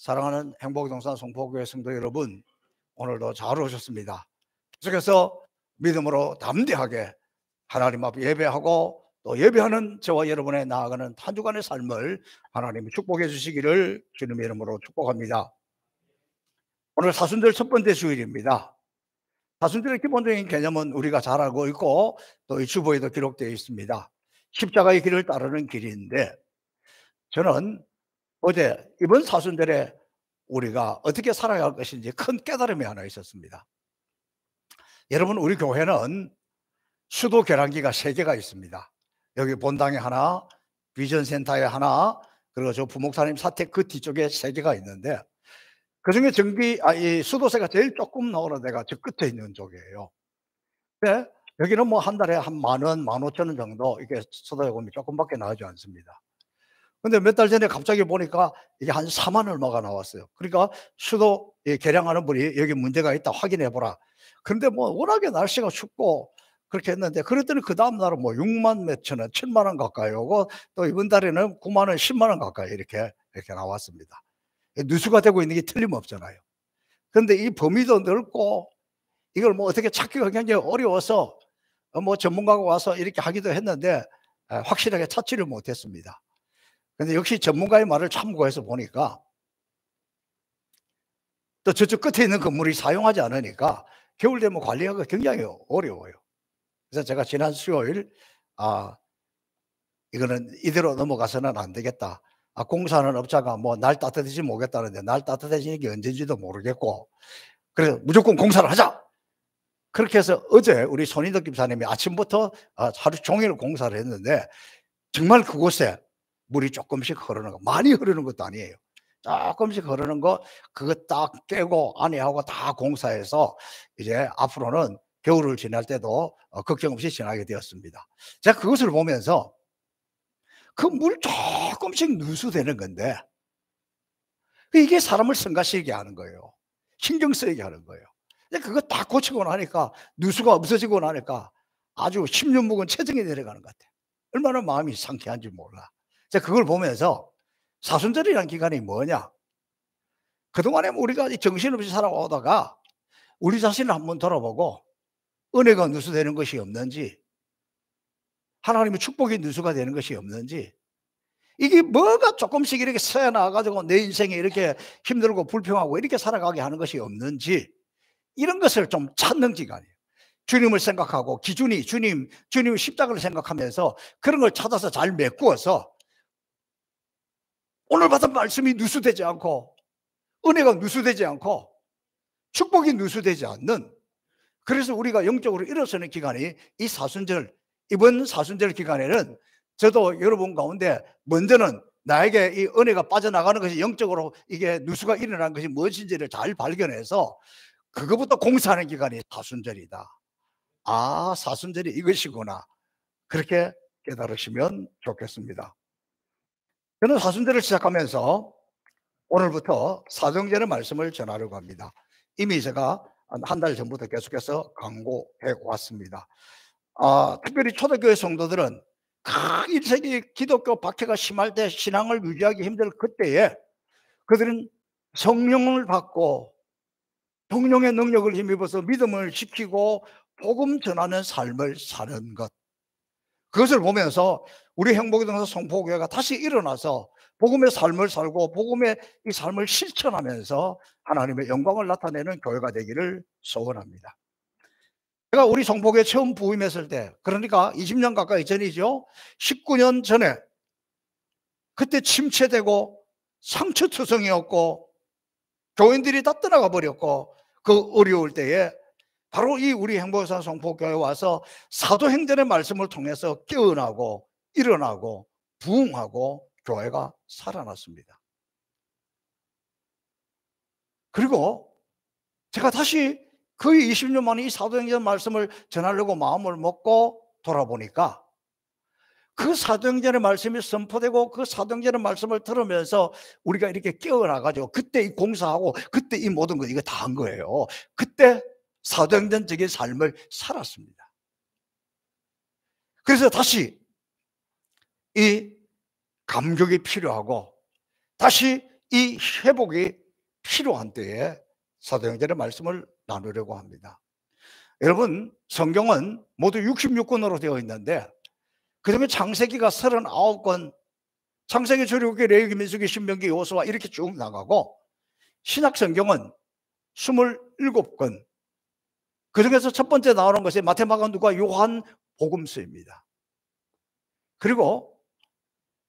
사랑하는 행복동산 송포교회 성도 여러분, 오늘도 잘 오셨습니다. 계속해서 믿음으로 담대하게 하나님 앞에 예배하고 또 예배하는 저와 여러분의 나아가는 한 주간의 삶을 하나님이 축복해 주시기를 주님의 이름으로 축복합니다. 오늘 사순절 첫 번째 주일입니다. 사순절의 기본적인 개념은 우리가 잘 알고 있고 또 이 주보에도 기록되어 있습니다. 십자가의 길을 따르는 길인데, 저는 어제 이번 사순절에 우리가 어떻게 살아야 할 것인지 큰 깨달음이 하나 있었습니다. 여러분, 우리 교회는 수도 계량기가 3개가 있습니다. 여기 본당에 하나, 비전센터에 하나, 그리고 저 부목사님 사택 그 뒤쪽에 3개가 있는데, 그중에 이 수도세가 제일 조금 나오는 데가 저 끝에 있는 쪽이에요. 근데 여기는 뭐 한 달에 한 10,000원, 15,000원 정도 이게 수도요금이 조금밖에 나오지 않습니다. 근데 몇 달 전에 갑자기 보니까 이게 한 4만 얼마가 나왔어요. 그러니까 수도 계량하는 분이 여기 문제가 있다 확인해 보라. 그런데 뭐 워낙에 날씨가 춥고 그렇게 했는데, 그랬더니 그 다음 날은 뭐 6만 몇천 원, 7만 원 가까이 오고 또 이번 달에는 9만 원, 10만 원 가까이 이렇게 나왔습니다. 누수가 되고 있는 게 틀림없잖아요. 그런데 이 범위도 넓고 이걸 뭐 어떻게 찾기가 굉장히 어려워서 뭐 전문가가 와서 이렇게 하기도 했는데 확실하게 찾지를 못했습니다. 근데 역시 전문가의 말을 참고해서 보니까 또 저쪽 끝에 있는 건물이 사용하지 않으니까 겨울 되면 관리하기가 굉장히 어려워요. 그래서 제가 지난 수요일 이거는 이대로 넘어가서는 안 되겠다. 공사하는 업자가 뭐 날 따뜻해지지 모르겠다는데 날 따뜻해지는 게 언제인지도 모르겠고, 그래서 무조건 공사를 하자. 그렇게 해서 어제 우리 손인덕 집사님이 아침부터 하루 종일 공사를 했는데, 정말 그곳에 물이 조금씩 흐르는 거, 많이 흐르는 것도 아니에요. 조금씩 흐르는 거, 그거 딱 깨고 안에하고 다 공사해서 이제 앞으로는 겨울을 지날 때도 걱정 없이 지나게 되었습니다. 제가 그것을 보면서 그 물 조금씩 누수되는 건데 이게 사람을 성가시게 하는 거예요. 신경 쓰이게 하는 거예요. 근데 그거 딱 고치고 나니까, 누수가 없어지고 나니까 아주 10년 묵은 체증이 내려가는 것 같아요. 얼마나 마음이 상쾌한지 몰라. 제가 그걸 보면서 사순절이라는 기간이 뭐냐, 그동안에 우리가 정신없이 살아오다가 우리 자신을 한번 돌아보고 은혜가 누수되는 것이 없는지, 하나님의 축복이 누수가 되는 것이 없는지, 이게 뭐가 조금씩 이렇게 새어나와가지고 내 인생에 이렇게 힘들고 불평하고 이렇게 살아가게 하는 것이 없는지, 이런 것을 좀 찾는 기간이에요. 주님을 생각하고 기준이 주님 십자가를 생각하면서 그런 걸 찾아서 잘 메꾸어서 오늘 받은 말씀이 누수되지 않고 은혜가 누수되지 않고 축복이 누수되지 않는, 그래서 우리가 영적으로 일어서는 기간이 이 사순절, 이번 사순절 기간에는 저도 여러분 가운데 먼저는 나에게 이 은혜가 빠져나가는 것이, 영적으로 이게 누수가 일어나는 것이 무엇인지를 잘 발견해서 그거부터 공사하는 기간이 사순절이다. 사순절이 이것이구나. 그렇게 깨달으시면 좋겠습니다. 저는 사순절을 시작하면서 오늘부터 사도행전의 말씀을 전하려고 합니다. 이미 제가 한 달 전부터 계속해서 강구해 왔습니다. 특별히 초대교회 성도들은 큰 1세기 기독교 박해가 심할 때, 신앙을 유지하기 힘들 그때에 그들은 성령을 받고 성령의 능력을 힘입어서 믿음을 지키고 복음 전하는 삶을 사는 것, 그것을 보면서 우리 행복동산 송포교회가 다시 일어나서 복음의 삶을 살고 복음의 이 삶을 실천하면서 하나님의 영광을 나타내는 교회가 되기를 소원합니다. 제가 우리 송포교회 처음 부임했을 때, 그러니까 20년 가까이 전이죠. 19년 전에, 그때 침체되고 상처투성이었고 교인들이 다 떠나가 버렸고, 그 어려울 때에 바로 이 우리 행복동산 송포교회에 와서 사도행전의 말씀을 통해서 깨어나고 일어나고 부흥하고 교회가 살아났습니다. 그리고 제가 다시 거의 20년 만에 이 사도행전 말씀을 전하려고 마음을 먹고 돌아보니까, 그 사도행전의 말씀이 선포되고 그 사도행전의 말씀을 들으면서 우리가 이렇게 깨어나가지고 그때 이 공사하고 그때 이 모든 거 이거 다 한 거예요. 그때 사도행전적인 삶을 살았습니다. 그래서 다시 이 감격이 필요하고 다시 이 회복이 필요한 때에 사도행전의 말씀을 나누려고 합니다. 여러분, 성경은 모두 66권으로 되어 있는데 그중에 창세기가 39권, 창세기, 출애굽기, 레위기, 민수기, 신명기, 여호수아 이렇게 쭉 나가고 신약 성경은 27권, 그중에서 첫 번째 나오는 것이 마태, 마가, 누가, 요한 복음서입니다. 그리고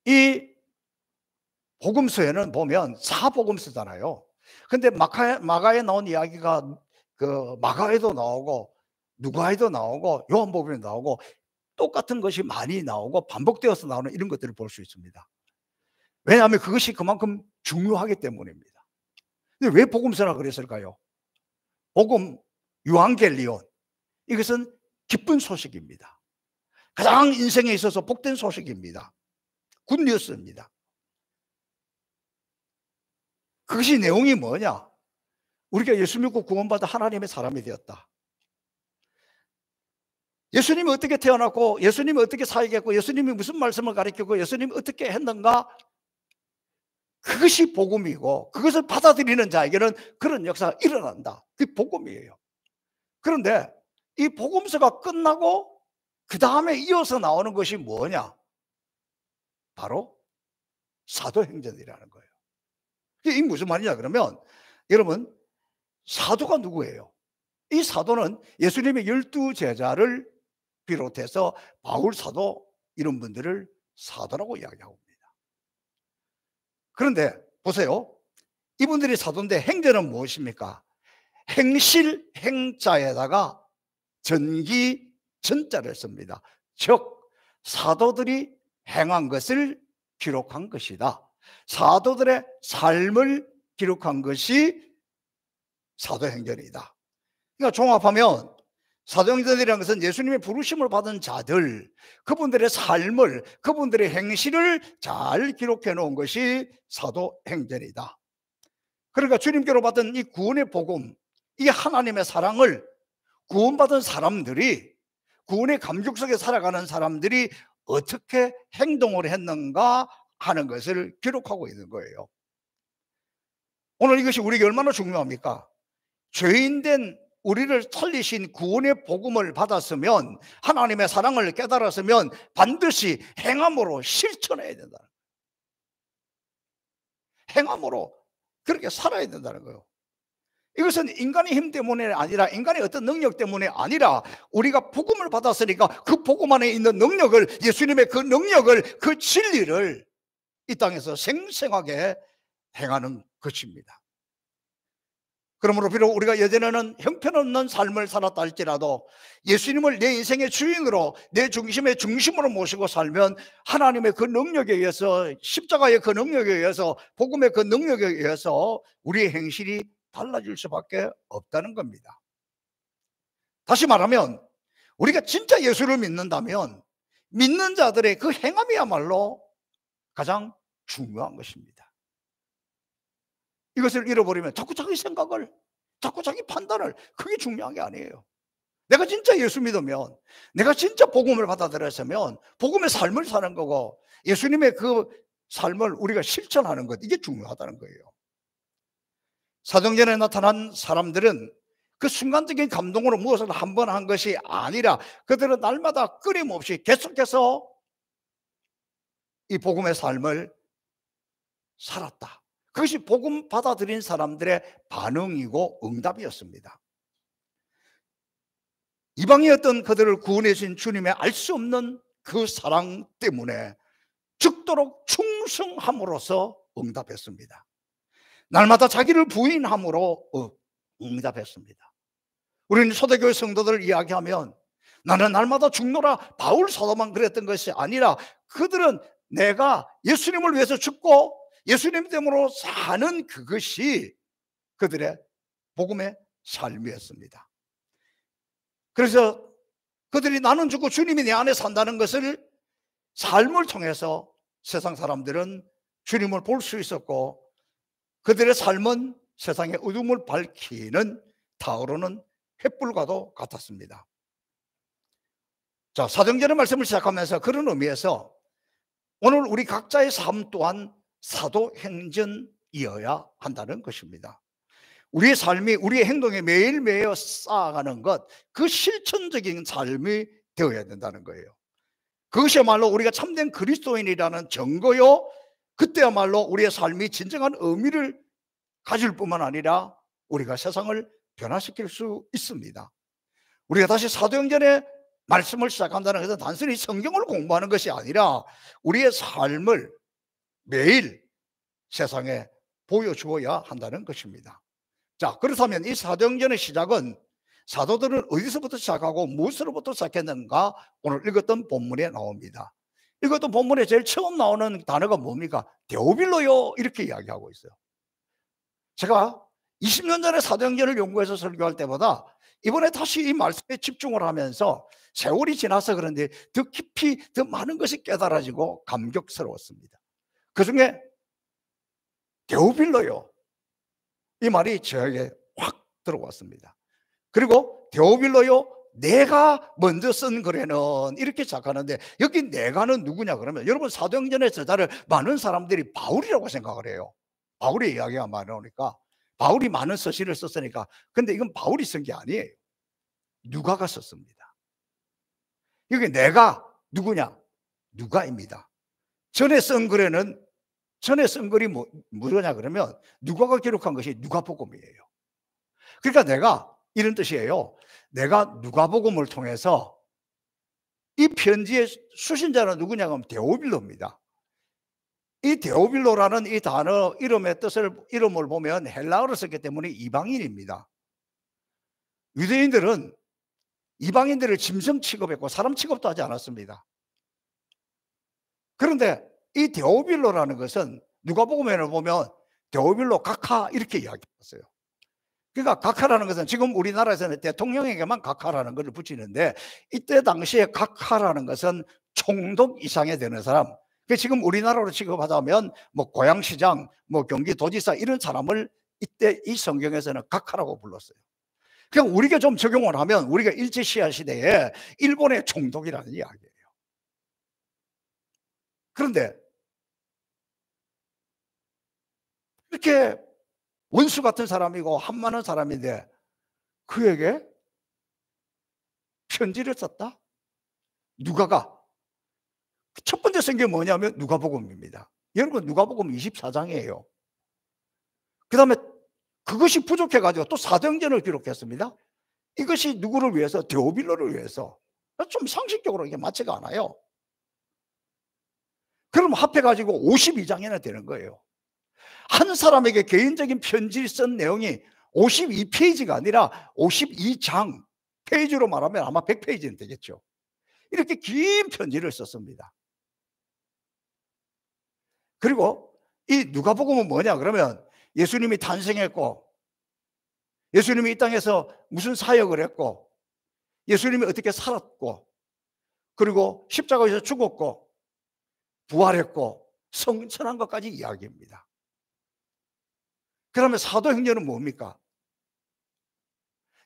이 복음서에는 보면 사복음서잖아요. 근데 마가에 나온 이야기가 그 마가에도 나오고 누가에도 나오고 요한복음에 나오고 똑같은 것이 많이 나오고 반복되어서 나오는 이런 것들을 볼 수 있습니다. 왜냐하면 그것이 그만큼 중요하기 때문입니다. 근데 왜 복음서라 그랬을까요? 복음, 유앙겔리온, 이것은 기쁜 소식입니다. 가장 인생에 있어서 복된 소식입니다. 굿뉴스입니다. 그것이 내용이 뭐냐? 우리가 예수 믿고 구원받아 하나님의 사람이 되었다. 예수님이 어떻게 태어났고, 예수님이 어떻게 사역했고, 예수님이 무슨 말씀을 가르치고, 예수님이 어떻게 했는가? 그것이 복음이고, 그것을 받아들이는 자에게는 그런 역사가 일어난다. 그게 복음이에요. 그런데 이 복음서가 끝나고 그 다음에 이어서 나오는 것이 뭐냐? 바로 사도행전이라는 거예요. 이게 무슨 말이냐 그러면, 여러분, 사도가 누구예요? 이 사도는 예수님의 12제자를 비롯해서 바울 사도 이런 분들을 사도라고 이야기하고 있습니다. 그런데 보세요. 이분들이 사도인데 행전은 무엇입니까? 행실, 행자에다가 전기, 전자를 씁니다. 즉 사도들이 행한 것을 기록한 것이다. 사도들의 삶을 기록한 것이 사도행전이다. 그러니까 종합하면 사도행전이라는 것은 예수님의 부르심을 받은 자들, 그분들의 삶을, 그분들의 행실을 잘 기록해 놓은 것이 사도행전이다. 그러니까 주님께로 받은 이 구원의 복음, 이 하나님의 사랑을 구원받은 사람들이, 구원의 감격 속에 살아가는 사람들이 어떻게 행동을 했는가 하는 것을 기록하고 있는 거예요. 오늘 이것이 우리에게 얼마나 중요합니까? 죄인된 우리를 살리신 구원의 복음을 받았으면, 하나님의 사랑을 깨달았으면 반드시 행함으로 실천해야 된다는 거예요. 행함으로 그렇게 살아야 된다는 거예요. 이것은 인간의 힘 때문에 아니라, 인간의 어떤 능력 때문에 아니라, 우리가 복음을 받았으니까 그 복음 안에 있는 능력을, 예수님의 그 능력을, 그 진리를 이 땅에서 생생하게 행하는 것입니다. 그러므로 비록 우리가 예전에는 형편없는 삶을 살았다 할지라도 예수님을 내 인생의 주인으로, 내 중심의 중심으로 모시고 살면 하나님의 그 능력에 의해서, 십자가의 그 능력에 의해서, 복음의 그 능력에 의해서 우리의 행실이 달라질 수밖에 없다는 겁니다. 다시 말하면 우리가 진짜 예수를 믿는다면 믿는 자들의 그 행함이야말로 가장 중요한 것입니다. 이것을 잃어버리면 자꾸 자기 생각을, 자꾸 자기 판단을, 그게 중요한 게 아니에요. 내가 진짜 예수 믿으면, 내가 진짜 복음을 받아들였으면 복음의 삶을 사는 거고, 예수님의 그 삶을 우리가 실천하는 것, 이게 중요하다는 거예요. 사도행전에 나타난 사람들은 그 순간적인 감동으로 무엇을 한 번 한 것이 아니라 그들은 날마다 끊임없이 계속해서 이 복음의 삶을 살았다. 그것이 복음 받아들인 사람들의 반응이고 응답이었습니다. 이방이었던 그들을 구원해 주신 주님의 알 수 없는 그 사랑 때문에 죽도록 충성함으로써 응답했습니다. 날마다 자기를 부인함으로 응답했습니다. 우리는 초대교회 성도들 이야기하면 나는 날마다 죽노라 바울 사도만 그랬던 것이 아니라 그들은 내가 예수님을 위해서 죽고 예수님 때문에 사는 그것이 그들의 복음의 삶이었습니다. 그래서 그들이 나는 죽고 주님이 내 안에 산다는 것을 삶을 통해서 세상 사람들은 주님을 볼 수 있었고, 그들의 삶은 세상의 어둠을 밝히는 타오르는 횃불과도 같았습니다. 자, 사도행전의 말씀을 시작하면서 그런 의미에서 오늘 우리 각자의 삶 또한 사도행전 이어야 한다는 것입니다. 우리의 삶이, 우리의 행동에 매일매일 쌓아가는 것, 그 실천적인 삶이 되어야 된다는 거예요. 그것이야말로 우리가 참된 그리스도인이라는 증거요, 그때야말로 우리의 삶이 진정한 의미를 가질 뿐만 아니라 우리가 세상을 변화시킬 수 있습니다. 우리가 다시 사도행전의 말씀을 시작한다는 것은 단순히 성경을 공부하는 것이 아니라 우리의 삶을 매일 세상에 보여주어야 한다는 것입니다. 자, 그렇다면 이 사도행전의 시작은 사도들은 어디서부터 시작하고 무엇으로부터 시작했는가? 오늘 읽었던 본문에 나옵니다. 읽었던 본문에 제일 처음 나오는 단어가 뭡니까? 데오빌로요, 이렇게 이야기하고 있어요. 제가 20년 전에 사도행전을 연구해서 설교할 때보다 이번에 다시 이 말씀에 집중을 하면서 세월이 지나서 그런데 더 깊이 더 많은 것이 깨달아지고 감격스러웠습니다. 그 중에 데오빌로요, 이 말이 저에게 확 들어왔습니다. 그리고 데오빌로요, 내가 먼저 쓴 글에는 이렇게 시작하는데 여기 내가는 누구냐 그러면 여러분 사도행전의 저자를 많은 사람들이 바울이라고 생각을 해요. 바울의 이야기가 많으니까 바울이 많은 서신을 썼으니까. 근데 이건 바울이 쓴 게 아니에요. 누가가 썼습니다. 여기 내가 누구냐? 누가입니다. 전에 쓴 글이 뭐냐 그러면 누가가 기록한 것이 누가복음이에요. 그러니까 내가 이런 뜻이에요. 내가 누가복음을 통해서 이 편지의 수신자는 누구냐 하면 데오빌로입니다. 이 데오빌로라는 이 단어 이름을 보면 헬라어를 썼기 때문에 이방인입니다. 유대인들은 이방인들을 짐승 취급했고 사람 취급도 하지 않았습니다. 그런데 이 데오빌로라는 것은 누가복음에 보면 데오빌로 각하 이렇게 이야기했어요. 그러니까 각하라는 것은 지금 우리나라에서는 대통령에게만 각하라는 것을 붙이는데 이때 당시에 각하라는 것은 총독 이상에 되는 사람, 지금 우리나라로 취급하자면 뭐 고양시장, 뭐 경기도지사 이런 사람을 이때 이 성경에서는 각하라고 불렀어요. 그냥 우리가 좀 적용을 하면 우리가 일제시대 시대에 일본의 총독이라는 이야기예요. 그런데 이렇게 원수 같은 사람이고 한만한 사람인데 그에게 편지를 썼다? 누가가 첫 번째 쓴 게 뭐냐면 누가복음입니다. 여러분 누가복음 24장이에요. 그 다음에 그것이 부족해가지고 또 사도행전을 기록했습니다. 이것이 누구를 위해서? 데오빌로를 위해서. 좀 상식적으로 이게 맞지가 않아요. 그럼 합해가지고 52장이나 되는 거예요. 한 사람에게 개인적인 편지를 쓴 내용이 52페이지가 아니라 52장, 페이지로 말하면 아마 100페이지는 되겠죠. 이렇게 긴 편지를 썼습니다. 그리고 이 누가복음은 뭐냐 그러면 예수님이 탄생했고 예수님이 이 땅에서 무슨 사역을 했고 예수님이 어떻게 살았고 그리고 십자가에서 죽었고 부활했고 성천한 것까지 이야기입니다. 그러면 사도행전은 뭡니까?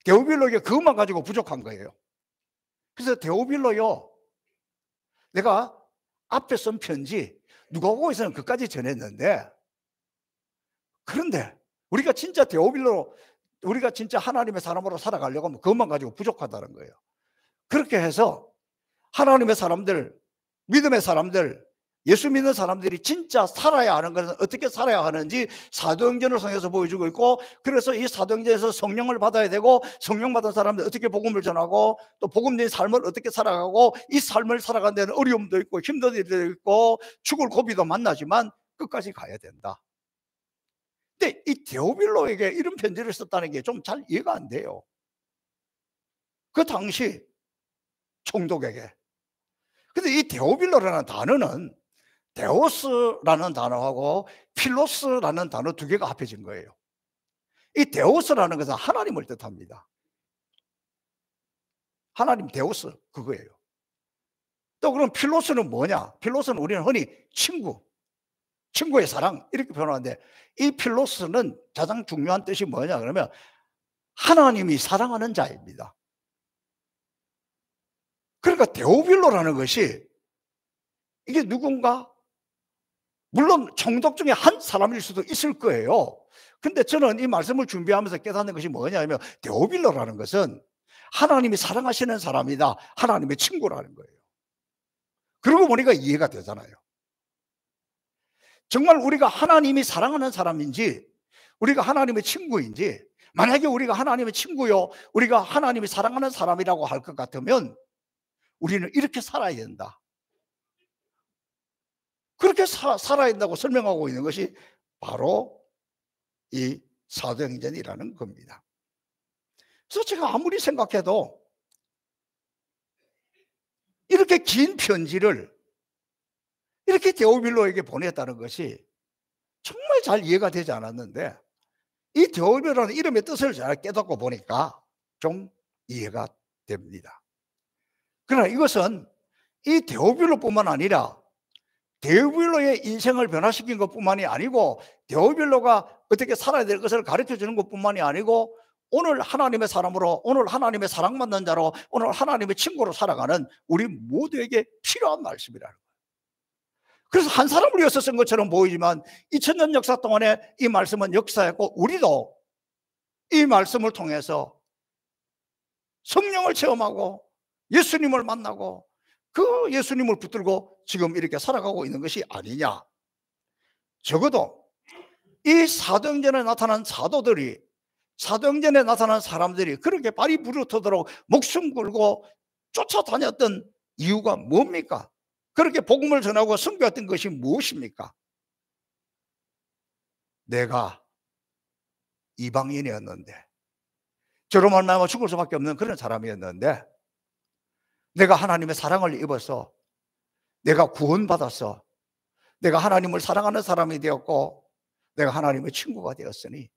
데오빌로에게 그것만 가지고 부족한 거예요. 그래서 데오빌로요, 내가 앞에 쓴 편지 누가복음에서는 그까지 전했는데 그런데 우리가 진짜 데오빌로 우리가 진짜 하나님의 사람으로 살아가려고 하면 그것만 가지고 부족하다는 거예요. 그렇게 해서 하나님의 사람들, 믿음의 사람들, 예수 믿는 사람들이 진짜 살아야 하는 것은 어떻게 살아야 하는지 사도행전을 통해서 보여주고 있고, 그래서 이 사도행전에서 성령을 받아야 되고 성령 받은 사람들 어떻게 복음을 전하고 또 복음된 삶을 어떻게 살아가고 이 삶을 살아가는 데는 어려움도 있고 힘든 일도 있고 죽을 고비도 만나지만 끝까지 가야 된다. 근데 이 데오빌로에게 이런 편지를 썼다는 게 좀 잘 이해가 안 돼요. 그 당시 총독에게. 근데 이 데오빌로라는 단어는 데오스라는 단어하고 필로스라는 단어 두 개가 합해진 거예요. 이 데오스라는 것은 하나님을 뜻합니다. 하나님 데오스 그거예요. 또 그럼 필로스는 뭐냐? 필로스는 우리는 흔히 친구의 사랑 이렇게 표현하는데 이 필로스는 가장 중요한 뜻이 뭐냐 그러면 하나님이 사랑하는 자입니다. 그러니까 데오빌로라는 것이 이게 누군가 물론 총독 중에 한 사람일 수도 있을 거예요. 근데 저는 이 말씀을 준비하면서 깨닫는 것이 뭐냐면 데오빌로라는 것은 하나님이 사랑하시는 사람이다, 하나님의 친구라는 거예요. 그러고 보니까 이해가 되잖아요. 정말 우리가 하나님이 사랑하는 사람인지 우리가 하나님의 친구인지, 만약에 우리가 하나님의 친구요, 우리가 하나님이 사랑하는 사람이라고 할 것 같으면 우리는 이렇게 살아야 된다, 그렇게 살아야 된다고 설명하고 있는 것이 바로 이 사도행전이라는 겁니다. 그래서 제가 아무리 생각해도 이렇게 긴 편지를 이렇게 데오빌로에게 보냈다는 것이 정말 잘 이해가 되지 않았는데, 이 데오빌로라는 이름의 뜻을 잘 깨닫고 보니까 좀 이해가 됩니다. 그러나 이것은 이 데오빌로뿐만 아니라 데오빌로의 인생을 변화시킨 것뿐만이 아니고, 데오빌로가 어떻게 살아야 될 것을 가르쳐 주는 것뿐만이 아니고, 오늘 하나님의 사람으로, 오늘 하나님의 사랑받는 자로, 오늘 하나님의 친구로 살아가는 우리 모두에게 필요한 말씀이라는 거예요. 그래서 한 사람을 위해서 쓴 것처럼 보이지만 2000년 역사 동안에 이 말씀은 역사했고, 우리도 이 말씀을 통해서 성령을 체험하고 예수님을 만나고 그 예수님을 붙들고 지금 이렇게 살아가고 있는 것이 아니냐. 적어도 이 사도행전에 나타난 사도들이, 사도행전에 나타난 사람들이 그렇게 발이 부르터도록 목숨 걸고 쫓아다녔던 이유가 뭡니까? 그렇게 복음을 전하고 섬겼던 것이 무엇입니까? 내가 이방인이었는데, 저로 말미암아 죽을 수밖에 없는 그런 사람이었는데, 내가 하나님의 사랑을 입어서 내가 구원받아서 내가 하나님을 사랑하는 사람이 되었고 내가 하나님의 친구가 되었으니,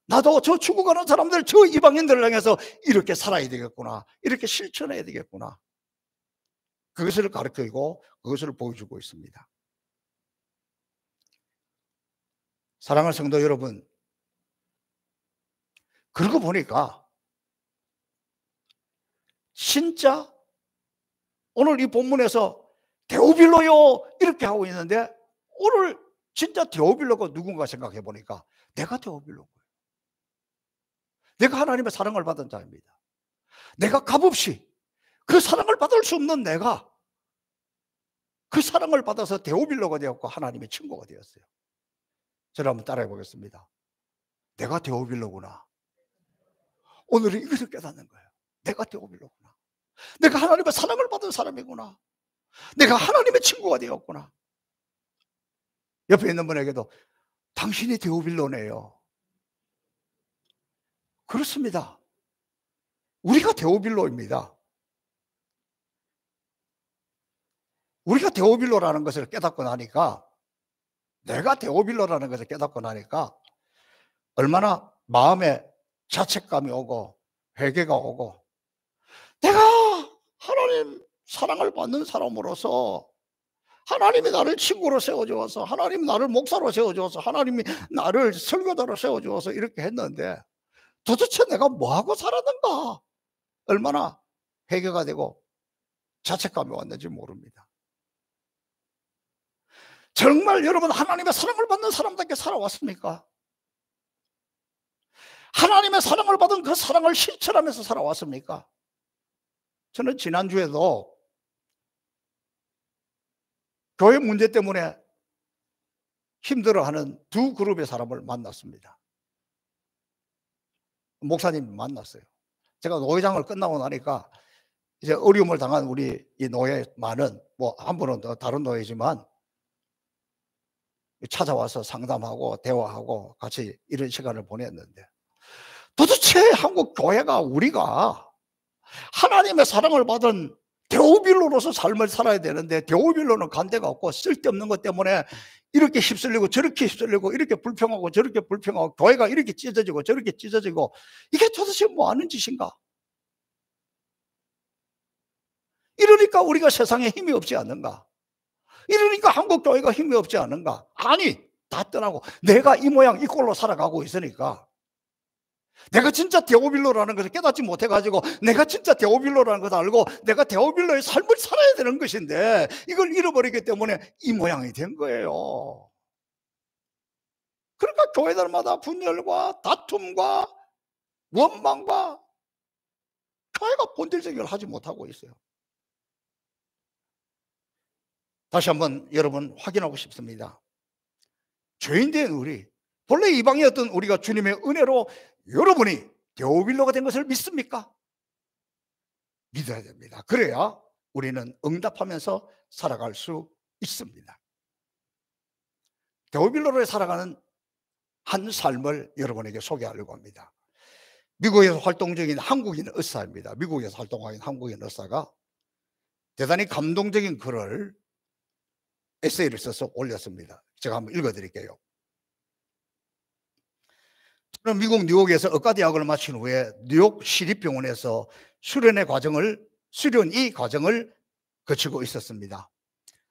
나도 저 죽어가는 사람들, 저 이방인들을 향해서 이렇게 살아야 되겠구나, 이렇게 실천해야 되겠구나, 그것을 가르치고 그것을 보여주고 있습니다. 사랑하는 성도 여러분, 그러고 보니까 진짜 오늘 이 본문에서 데오빌로요 이렇게 하고 있는데, 오늘 진짜 데오빌로가 누군가 생각해 보니까 내가 데오빌로인 거예요. 내가 하나님의 사랑을 받은 자입니다. 내가 값없이 그 사랑을 받을 수 없는 내가 그 사랑을 받아서 데오빌로가 되었고 하나님의 친구가 되었어요. 저를 한번 따라해 보겠습니다. 내가 데오빌로구나. 오늘은 이것을 깨닫는 거예요. 내가 데오빌로구나. 내가 하나님의 사랑을 받은 사람이구나. 내가 하나님의 친구가 되었구나. 옆에 있는 분에게도 당신이 데오빌로네요. 그렇습니다. 우리가 데오빌로입니다. 우리가 데오빌로라는 것을 깨닫고 나니까, 내가 데오빌로라는 것을 깨닫고 나니까 얼마나 마음에 자책감이 오고 회개가 오고, 내가 하나님 사랑을 받는 사람으로서 하나님이 나를 친구로 세워주어서, 하나님이 나를 목사로 세워주어서, 하나님이 나를 설교자로 세워주어서 이렇게 했는데 도대체 내가 뭐하고 살았는가, 얼마나 회개가 되고 자책감이 왔는지 모릅니다. 정말 여러분 하나님의 사랑을 받는 사람답게 살아왔습니까? 하나님의 사랑을 받은 그 사랑을 실천하면서 살아왔습니까? 저는 지난주에도 교회 문제 때문에 힘들어하는 두 그룹의 사람을 만났습니다. 목사님 만났어요. 제가 노회장을 끝나고 나니까 이제 어려움을 당한 우리 이 노예만은, 뭐 한 분은 더 다른 노예지만 찾아와서 상담하고 대화하고 같이 이런 시간을 보냈는데, 도대체 한국 교회가, 우리가 하나님의 사랑을 받은 데오빌로로서 삶을 살아야 되는데, 데오빌로는 간데가 없고 쓸데없는 것 때문에 이렇게 휩쓸리고 저렇게 휩쓸리고, 이렇게 불평하고 저렇게 불평하고, 교회가 이렇게 찢어지고 저렇게 찢어지고, 이게 도대체 뭐 하는 짓인가? 이러니까 우리가 세상에 힘이 없지 않는가? 이러니까 한국 교회가 힘이 없지 않은가? 아니, 다 떠나고 내가 이 모양 이 꼴로 살아가고 있으니까 내가 진짜 데오빌로라는 것을 깨닫지 못해가지고 내가 진짜 데오빌로라는 것을 알고 내가 데오빌로의 삶을 살아야 되는 것인데 이걸 잃어버리기 때문에 이 모양이 된 거예요. 그러니까 교회들마다 분열과 다툼과 원망과 교회가 본질적인 걸 하지 못하고 있어요. 다시 한번 여러분 확인하고 싶습니다. 죄인된 우리, 본래 이방이었던 우리가 주님의 은혜로 여러분이 데오빌로가 된 것을 믿습니까? 믿어야 됩니다. 그래야 우리는 응답하면서 살아갈 수 있습니다. 데오빌로로 살아가는 한 삶을 여러분에게 소개하려고 합니다. 미국에서 활동적인 한국인 의사입니다. 미국에서 활동하는 한국인 의사가 대단히 감동적인 글을 에세이를 써서 올렸습니다. 제가 한번 읽어드릴게요. 저는 미국 뉴욕에서 의과대학을 마친 후에 뉴욕 시립병원에서 수련이 과정을 거치고 있었습니다.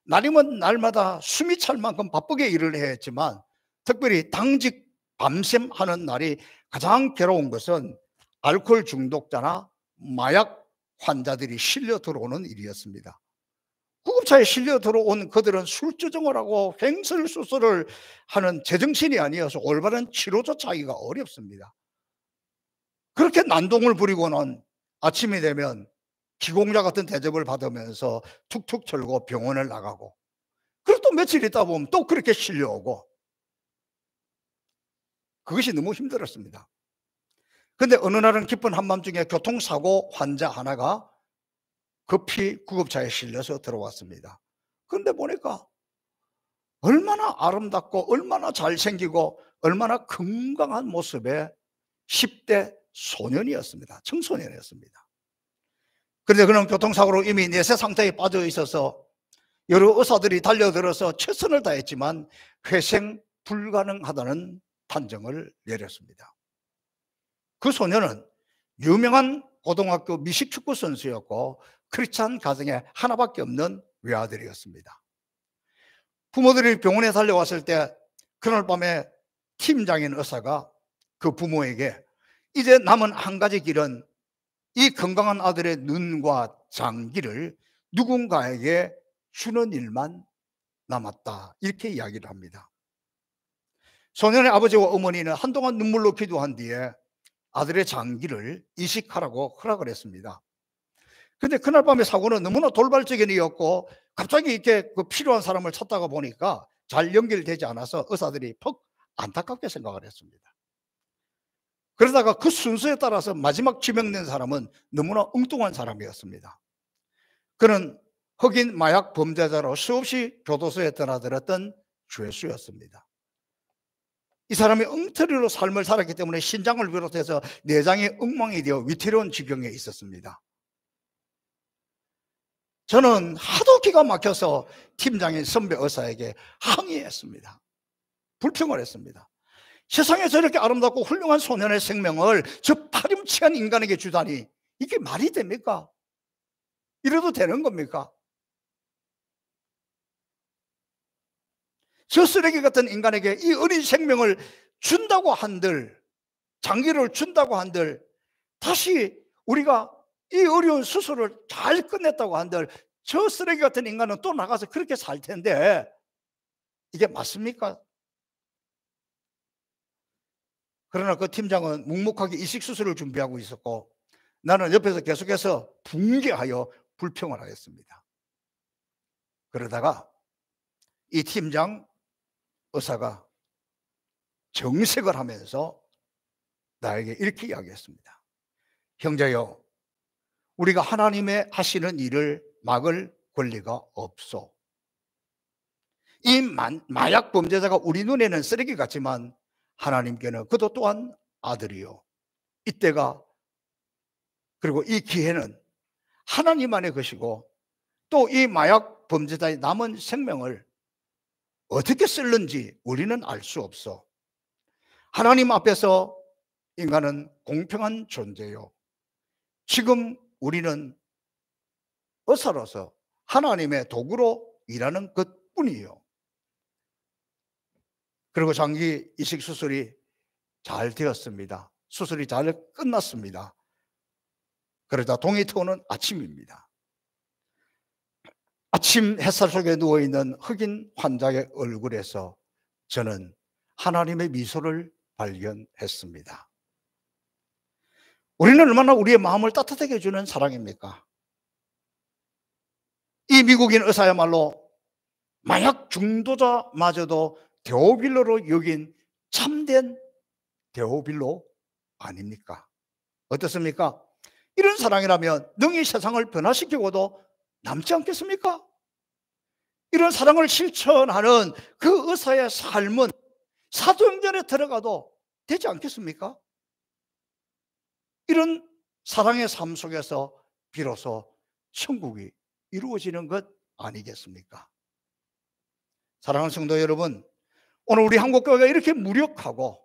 날이면 날마다 숨이 찰 만큼 바쁘게 일을 해야 했지만 특별히 당직 밤샘 하는 날이 가장 괴로운 것은 알코올 중독자나 마약 환자들이 실려 들어오는 일이었습니다. 구급차에 실려 들어온 그들은 술주정을 하고 횡설수설을 하는 제정신이 아니어서 올바른 치료조차 하기가 어렵습니다. 그렇게 난동을 부리고는 아침이 되면 기공자 같은 대접을 받으면서 툭툭 털고 병원을 나가고, 그리고 또 며칠 있다 보면 또 그렇게 실려오고, 그것이 너무 힘들었습니다. 근데 어느 날은 기쁜 한밤중에 교통사고 환자 하나가 급히 구급차에 실려서 들어왔습니다. 그런데 보니까 얼마나 아름답고 얼마나 잘생기고 얼마나 건강한 모습의 10대 소년이었습니다. 청소년이었습니다. 그런데 그는 교통사고로 이미 내세 상태에 빠져 있어서 여러 의사들이 달려들어서 최선을 다했지만 회생 불가능하다는 판정을 내렸습니다. 그 소년은 유명한 고등학교 미식축구 선수였고 크리스찬 가정에 하나밖에 없는 외아들이었습니다. 부모들이 병원에 달려왔을 때 그날 밤에 팀장인 의사가 그 부모에게 이제 남은 한 가지 길은 이 건강한 아들의 눈과 장기를 누군가에게 주는 일만 남았다, 이렇게 이야기를 합니다. 소년의 아버지와 어머니는 한동안 눈물로 기도한 뒤에 아들의 장기를 이식하라고 허락을 했습니다. 근데 그날 밤의 사고는 너무나 돌발적인 일이었고 갑자기 이렇게 그 필요한 사람을 찾다가 보니까 잘 연결되지 않아서 의사들이 퍽 안타깝게 생각을 했습니다. 그러다가 그 순서에 따라서 마지막 지명된 사람은 너무나 엉뚱한 사람이었습니다. 그는 흑인 마약 범죄자로 수없이 교도소에 드나들었던 죄수였습니다. 이 사람이 엉터리로 삶을 살았기 때문에 신장을 비롯해서 내장이 엉망이 되어 위태로운 지경에 있었습니다. 저는 하도 기가 막혀서 팀장인 선배 의사에게 항의했습니다. 불평을 했습니다. 세상에 저렇게 아름답고 훌륭한 소년의 생명을 저 파렴치한 인간에게 주다니 이게 말이 됩니까? 이래도 되는 겁니까? 저 쓰레기 같은 인간에게 이 어린 생명을 준다고 한들, 장기를 준다고 한들, 다시 우리가 이 어려운 수술을 잘 끝냈다고 한들 저 쓰레기 같은 인간은 또 나가서 그렇게 살 텐데 이게 맞습니까? 그러나 그 팀장은 묵묵하게 이식수술을 준비하고 있었고 나는 옆에서 계속해서 분개하여 불평을 하였습니다. 그러다가 이 팀장 의사가 정색을 하면서 나에게 이렇게 이야기했습니다. 형제여, 우리가 하나님의 하시는 일을 막을 권리가 없소. 이 마약 범죄자가 우리 눈에는 쓰레기 같지만 하나님께는 그도 또한 아들이요, 이때가 그리고 이 기회는 하나님만의 것이고 또 이 마약 범죄자의 남은 생명을 어떻게 쓸는지 우리는 알 수 없어. 하나님 앞에서 인간은 공평한 존재요, 지금 우리는 의사로서 하나님의 도구로 일하는 것뿐이요. 그리고 장기 이식 수술이 잘 되었습니다. 수술이 잘 끝났습니다. 그러다 동이 트오는 아침입니다. 아침 햇살 속에 누워있는 흑인 환자의 얼굴에서 저는 하나님의 미소를 발견했습니다. 우리는 얼마나 우리의 마음을 따뜻하게 해주는 사랑입니까? 이 미국인 의사야말로 마약 중도자마저도 데오빌로로 여긴 참된 데오빌로 아닙니까? 어떻습니까? 이런 사랑이라면 능히 세상을 변화시키고도 남지 않겠습니까? 이런 사랑을 실천하는 그 의사의 삶은 사도행전에 들어가도 되지 않겠습니까? 이런 사랑의 삶 속에서 비로소 천국이 이루어지는 것 아니겠습니까? 사랑하는 성도 여러분, 오늘 우리 한국교회가 이렇게 무력하고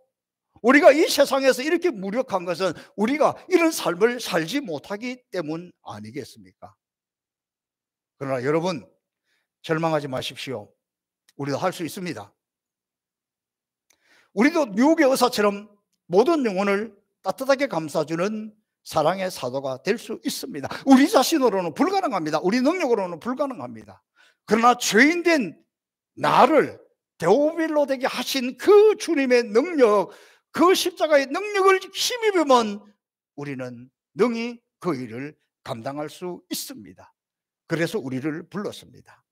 우리가 이 세상에서 이렇게 무력한 것은 우리가 이런 삶을 살지 못하기 때문 아니겠습니까? 그러나 여러분, 절망하지 마십시오. 우리도 할 수 있습니다. 우리도 미국의 의사처럼 모든 영혼을 따뜻하게 감싸주는 사랑의 사도가 될 수 있습니다. 우리 자신으로는 불가능합니다. 우리 능력으로는 불가능합니다. 그러나 죄인된 나를 데오빌로 되게 하신 그 주님의 능력, 그 십자가의 능력을 힘입으면 우리는 능히 그 일을 감당할 수 있습니다. 그래서 우리를 불렀습니다.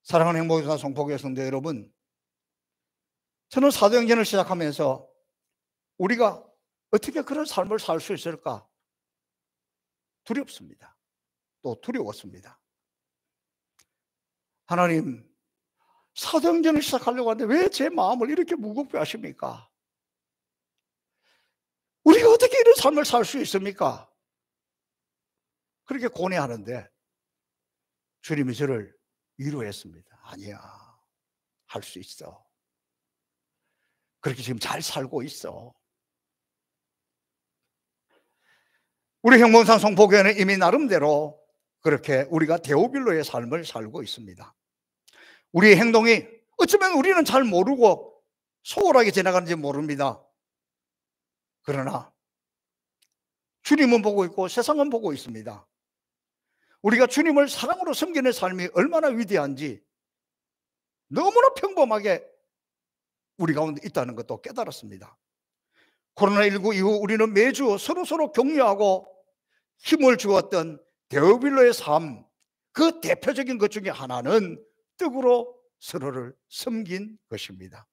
사랑하는 행복교사 송포교회 성도 여러분, 저는 사도행전을 시작하면서 우리가 어떻게 그런 삶을 살 수 있을까 두렵습니다. 또 두려웠습니다. 하나님, 사도행전을 시작하려고 하는데 왜 제 마음을 이렇게 무겁게 하십니까? 우리가 어떻게 이런 삶을 살 수 있습니까? 그렇게 고뇌하는데 주님이 저를 위로했습니다. 아니야, 할 수 있어. 그렇게 지금 잘 살고 있어. 우리 형봉산 송포교회는 이미 나름대로 그렇게 우리가 데오빌로의 삶을 살고 있습니다. 우리의 행동이 어쩌면 우리는 잘 모르고 소홀하게 지나가는지 모릅니다. 그러나 주님은 보고 있고 세상은 보고 있습니다. 우리가 주님을 사랑으로 섬기는 삶이 얼마나 위대한지 너무나 평범하게 우리 가운데 있다는 것도 깨달았습니다. 코로나19 이후 우리는 매주 서로 격려하고 힘을 주었던 데오빌로의 삶, 그 대표적인 것 중에 하나는 떡으로 서로를 섬긴 것입니다.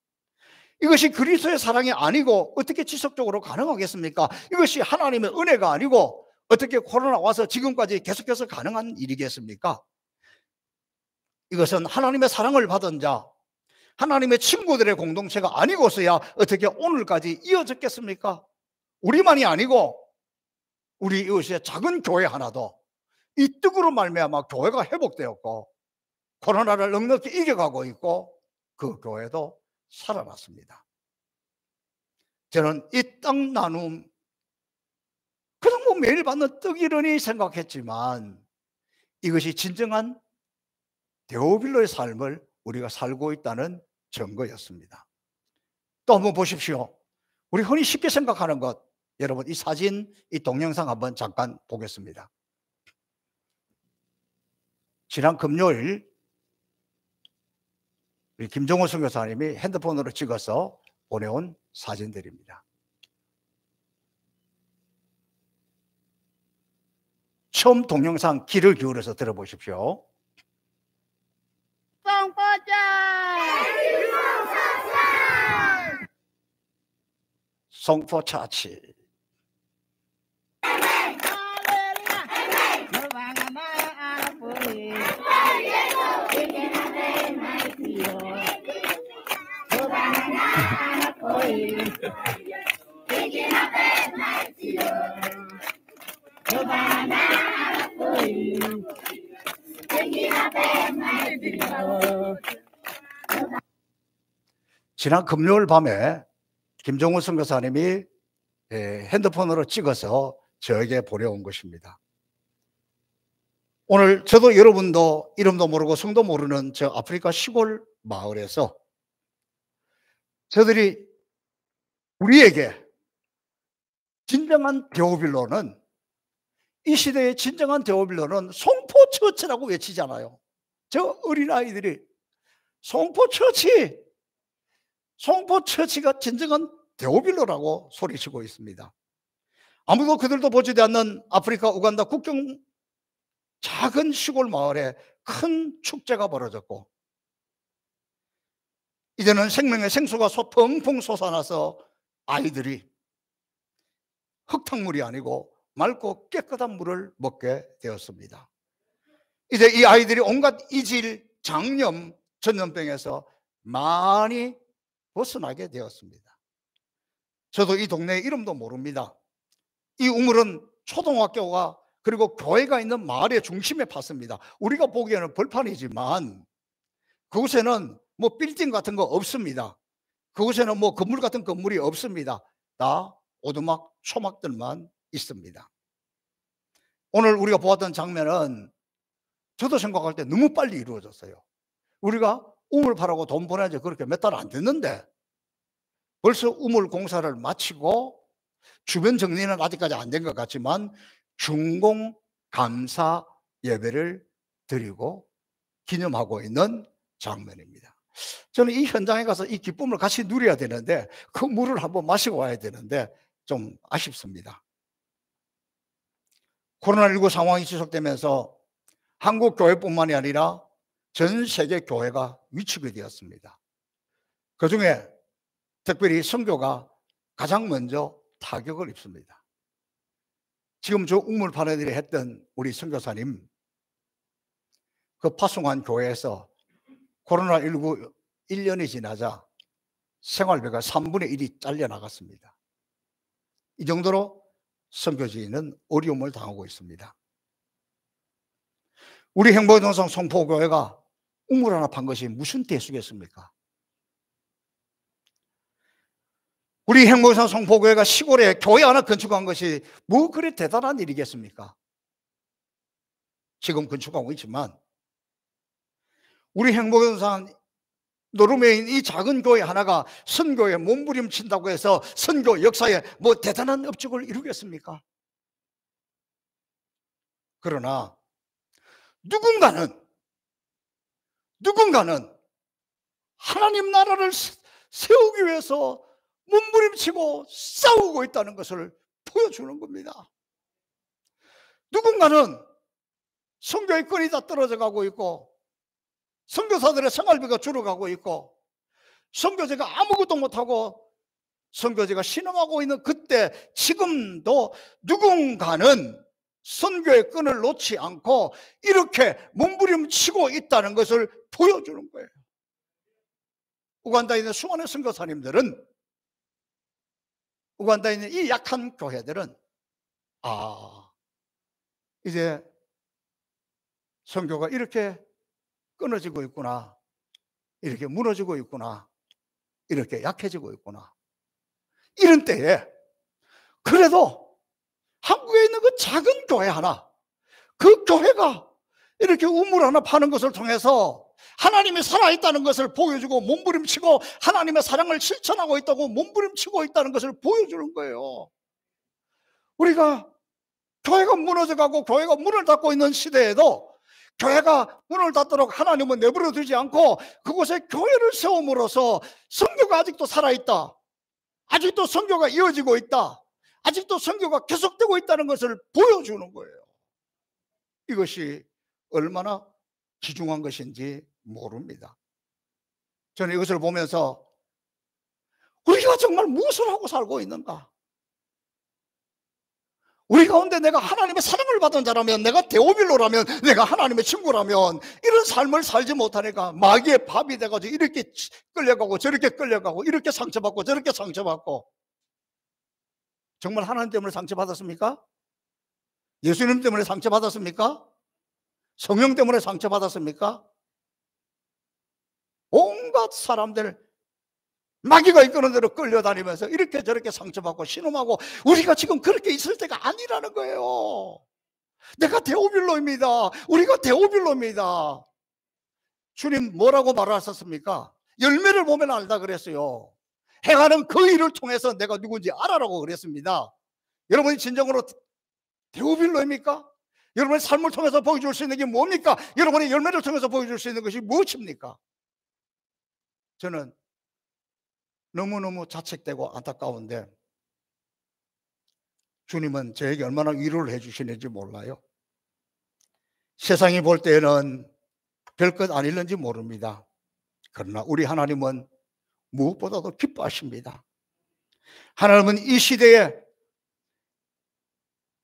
이것이 그리스도의 사랑이 아니고 어떻게 지속적으로 가능하겠습니까? 이것이 하나님의 은혜가 아니고 어떻게 코로나 와서 지금까지 계속해서 가능한 일이겠습니까? 이것은 하나님의 사랑을 받은 자, 하나님의 친구들의 공동체가 아니고서야 어떻게 오늘까지 이어졌겠습니까? 우리만이 아니고 우리 이웃의 작은 교회 하나도 이 떡으로 말미암아 교회가 회복되었고 코로나를 넉넉히 이겨가고 있고 그 교회도 살아났습니다. 저는 이 떡 나눔 그냥 뭐 매일 받는 떡이러니 생각했지만 이것이 진정한 데오빌로의 삶을 우리가 살고 있다는 증거였습니다. 또 한번 보십시오. 우리 흔히 쉽게 생각하는 것, 여러분 이 사진, 이 동영상 한번 잠깐 보겠습니다. 지난 금요일 우리 김종호 선교사님이 핸드폰으로 찍어서 보내온 사진들입니다. 처음 동영상 귀를 기울여서 들어보십시오. 송포차치. 지난 금요일 밤에 김종훈 선교사님이 핸드폰으로 찍어서 저에게 보내온 것입니다. 오늘 저도 여러분도 이름도 모르고 성도 모르는 저 아프리카 시골 마을에서 저들이 우리에게 진정한 데오빌로는, 이 시대의 진정한 데오빌로는 송포처치라고 외치잖아요. 저 어린아이들이 송포처치가 진정한 데오빌로라고 소리치고 있습니다. 아무도 그들도 보지도 않는 아프리카 우간다 국경 작은 시골 마을에 큰 축제가 벌어졌고, 이제는 생명의 생수가 펑펑 솟아나서 아이들이 흙탕물이 아니고 맑고 깨끗한 물을 먹게 되었습니다. 이제 이 아이들이 온갖 이질, 장염, 전염병에서 많이 벗어나게 되었습니다. 저도 이 동네 이름도 모릅니다. 이 우물은 초등학교가 그리고 교회가 있는 마을의 중심에 팠습니다. 우리가 보기에는 벌판이지만 그곳에는 뭐 빌딩 같은 거 없습니다. 그곳에는 뭐 건물 같은 건물이 없습니다. 다 오두막, 초막들만 있습니다. 오늘 우리가 보았던 장면은 저도 생각할 때 너무 빨리 이루어졌어요. 우리가 우물 파라고 돈 보낸 지 그렇게 몇 달 안 됐는데 벌써 우물 공사를 마치고, 주변 정리는 아직까지 안 된 것 같지만 준공 감사 예배를 드리고 기념하고 있는 장면입니다. 저는 이 현장에 가서 이 기쁨을 같이 누려야 되는데, 그 물을 한번 마시고 와야 되는데 좀 아쉽습니다. 코로나19 상황이 지속되면서 한국 교회뿐만이 아니라 전 세계 교회가 위축이 되었습니다. 그중에 특별히 선교가 가장 먼저 타격을 입습니다. 지금 저 우물파네들이 했던 우리 선교사님, 그 파송한 교회에서 코로나19 1년이 지나자 생활비가 3분의 1이 잘려나갔습니다. 이 정도로 선교지는 어려움을 당하고 있습니다. 우리 행복동성 성포교회가 우물 하나 판 것이 무슨 대수겠습니까? 우리 행복동성 성포교회가 시골에 교회 하나 건축한 것이 뭐 그리 대단한 일이겠습니까? 지금 건축하고 있지만 우리 행복동산 노름에 있는 이 작은 교회 하나가 선교에 몸부림친다고 해서 선교 역사에 뭐 대단한 업적을 이루겠습니까? 그러나 누군가는 하나님 나라를 세우기 위해서 몸부림치고 싸우고 있다는 것을 보여주는 겁니다. 누군가는 선교의 끈이 다 떨어져 가고 있고, 선교사들의 생활비가 줄어가고 있고, 선교제가 아무것도 못하고 선교제가 신음하고 있는 그때, 지금도 누군가는 선교의 끈을 놓지 않고 이렇게 몸부림치고 있다는 것을 보여주는 거예요. 우간다에 있는 수많은 선교사님들은, 우간다에 있는 이 약한 교회들은 이제 선교가 이렇게 끊어지고 있구나, 이렇게 무너지고 있구나, 이렇게 약해지고 있구나, 이런 때에 그래도 한국에 있는 그 작은 교회 하나, 그 교회가 이렇게 우물 하나 파는 것을 통해서 하나님이 살아있다는 것을 보여주고 몸부림치고 하나님의 사랑을 실천하고 있다고 몸부림치고 있다는 것을 보여주는 거예요. 우리가 교회가 무너져가고 교회가 문을 닫고 있는 시대에도 교회가 문을 닫도록 하나님은 내버려 두지 않고 그곳에 교회를 세움으로써 선교가 아직도 살아있다, 아직도 선교가 이어지고 있다, 아직도 선교가 계속되고 있다는 것을 보여주는 거예요. 이것이 얼마나 귀중한 것인지 모릅니다. 저는 이것을 보면서 우리가 정말 무엇을 하고 살고 있는가? 우리 가운데 내가 하나님의 사랑을 받은 자라면, 내가 데오빌로라면, 내가 하나님의 친구라면 이런 삶을 살지 못하니까 마귀의 밥이 돼가지고 이렇게 끌려가고 저렇게 끌려가고, 이렇게 상처받고 저렇게 상처받고. 정말 하나님 때문에 상처받았습니까? 예수님 때문에 상처받았습니까? 성령 때문에 상처받았습니까? 온갖 사람들, 마귀가 이끄는 대로 끌려다니면서 이렇게 저렇게 상처받고 신음하고, 우리가 지금 그렇게 있을 때가 아니라는 거예요. 내가 데오빌로입니다. 우리가 데오빌로입니다. 주님 뭐라고 말하셨습니까? 열매를 보면 알다 그랬어요. 행하는 그 일을 통해서 내가 누군지 알아라고 그랬습니다. 여러분이 진정으로 데오빌로입니까? 여러분의 삶을 통해서 보여줄 수 있는 게 뭡니까? 여러분의 열매를 통해서 보여줄 수 있는 것이 무엇입니까? 저는 너무너무 자책되고 안타까운데 주님은 저에게 얼마나 위로를 해주시는지 몰라요. 세상이 볼 때는 별것 아닐는지 모릅니다. 그러나 우리 하나님은 무엇보다도 기뻐하십니다. 하나님은 이 시대에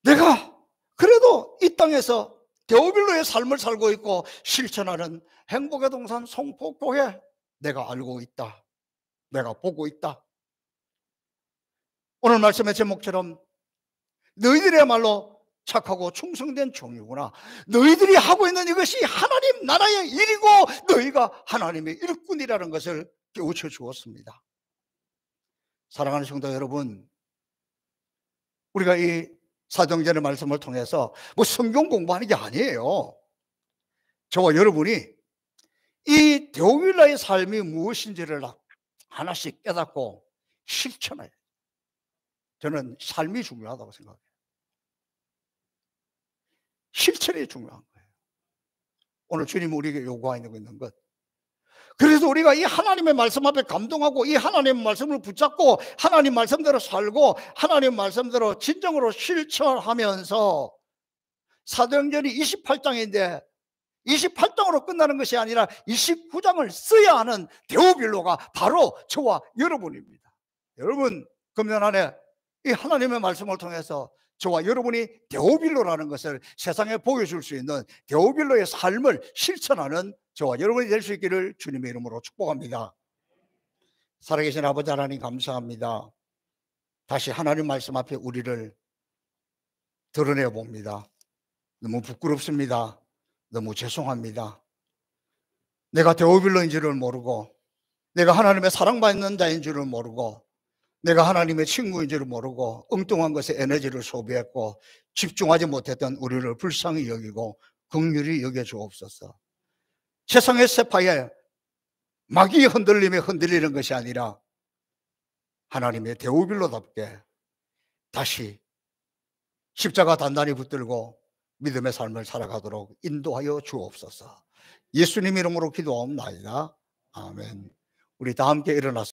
내가 그래도 이 땅에서 데오빌로의 삶을 살고 있고 실천하는 행복의 동산 송포교회 내가 알고 있다. 내가 보고 있다. 오늘 말씀의 제목처럼 너희들이야말로 착하고 충성된 종이구나. 너희들이 하고 있는 이것이 하나님 나라의 일이고 너희가 하나님의 일꾼이라는 것을 깨우쳐 주었습니다. 사랑하는 성도 여러분, 우리가 이 사도행전의 말씀을 통해서 뭐 성경 공부하는 게 아니에요. 저와 여러분이 이 데오빌라의 삶이 무엇인지를 하나씩 깨닫고 실천해요. 저는 삶이 중요하다고 생각해요. 실천이 중요한 거예요. 오늘 주님이 우리에게 요구하고 있는 것. 그래서 우리가 이 하나님의 말씀 앞에 감동하고 이 하나님의 말씀을 붙잡고 하나님 말씀대로 살고 하나님 말씀대로 진정으로 실천하면서 사도행전이 28장인데 28장으로 끝나는 것이 아니라 29장을 써야 하는 데오빌로가 바로 저와 여러분입니다. 여러분, 금년 안에 이 하나님의 말씀을 통해서 저와 여러분이 데오빌로라는 것을 세상에 보여줄 수 있는 데오빌로의 삶을 실천하는 저와 여러분이 될 수 있기를 주님의 이름으로 축복합니다. 살아계신 아버지 하나님 감사합니다. 다시 하나님 말씀 앞에 우리를 드러내 봅니다. 너무 부끄럽습니다. 너무 죄송합니다. 내가 데오빌로인 줄을 모르고 내가 하나님의 사랑받는 자인 줄을 모르고 내가 하나님의 친구인 줄을 모르고 엉뚱한 것에 에너지를 소비했고 집중하지 못했던 우리를 불쌍히 여기고 긍휼히 여겨 주옵소서. 세상의 세파에 마귀의 흔들림에 흔들리는 것이 아니라 하나님의 데오빌로답게 다시 십자가 단단히 붙들고 믿음의 삶을 살아가도록 인도하여 주옵소서. 예수님 이름으로 기도하옵나이다. 아멘. 우리 다 함께 일어나서